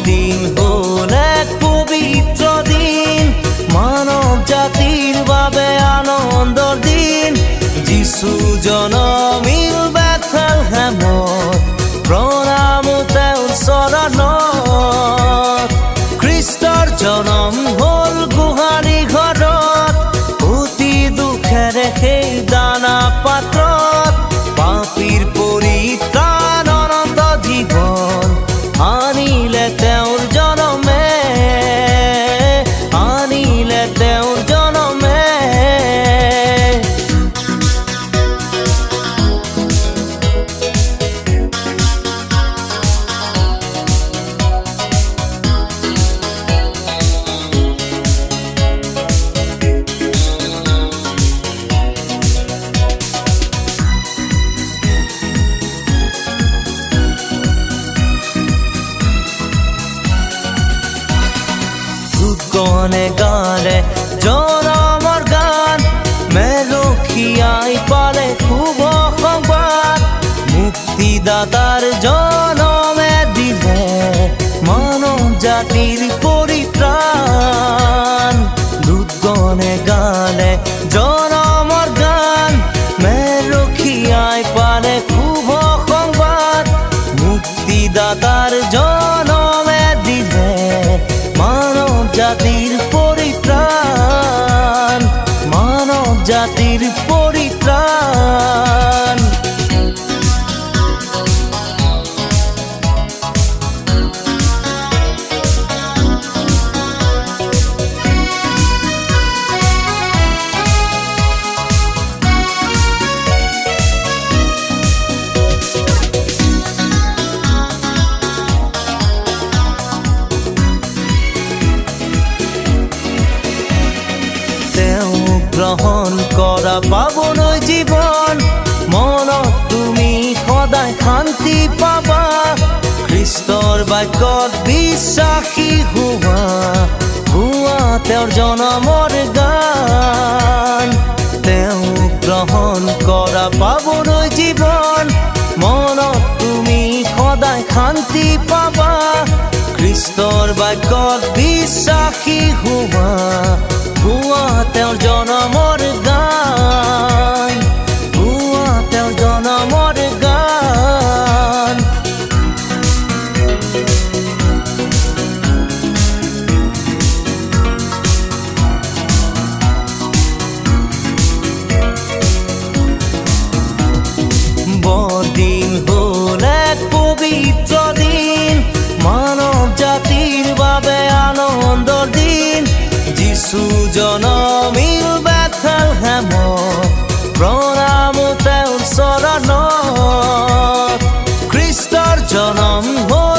বড়দিন হল এক পবিত্ৰ দিন, মানব জাতিৰ বাবে আনন্দৰ দিন। যিশু জনমিল বেথলেহেমত, প্ৰণাম তেওঁৰ চৰণত। খ্ৰীষ্টৰ জনম হল গোহালি ঘৰত, অতি দুখেৰে সেই দানা পাত্ৰত। পাপীৰ পৰিত্ৰাণ অনন্ত জীৱন আনিলে তেওঁৰ জনমে, আনিলে তেওঁৰ জনমে। গনে গালে জনমৰ গান, মেলখিয়াই পালে শুভ সংবাদ। মুক্তিদাতাৰ জনমে দিলে মানৱ জাতিৰ পৰিত্ৰাণ। দূতগণে গালে জনমৰ গান, মেলখিয়াই পালে শুভ সংবাদ। মুক্তিদাতাৰ জনমে দিলে মানৱ জাতিৰ পৰিত্ৰাণ, মানৱ জাতিৰ পৰিত্ৰাণ। গ্ৰহণ কৰা পাবন জীৱন, মনত তুমি সদায় শান্তি পাবা। খ্ৰীষ্টৰ বাক্যত বিশ্বাসী হোৱা, গোৱা তেওঁৰ জনমৰ গান। তেওঁ গ্ৰহণ কৰা পাবন জীৱন, মনত তুমি সদায় শান্তি পাবা। খ্ৰীষ্টৰ বাক্যত বিশ্বাসী হোৱা, গোৱা তেওঁৰ জনমৰ গান, গোৱা তেওঁৰ জনমৰ গান। বৰদিন হল এক পবিত্ৰ দিন, মানৱ জাতিৰ বাবে আনন্দৰ দিন। যিশু জনমিল বেথলেহেমত, প্ৰণাম তেওঁৰ চৰণত। খ্ৰীষ্টৰ জনম হল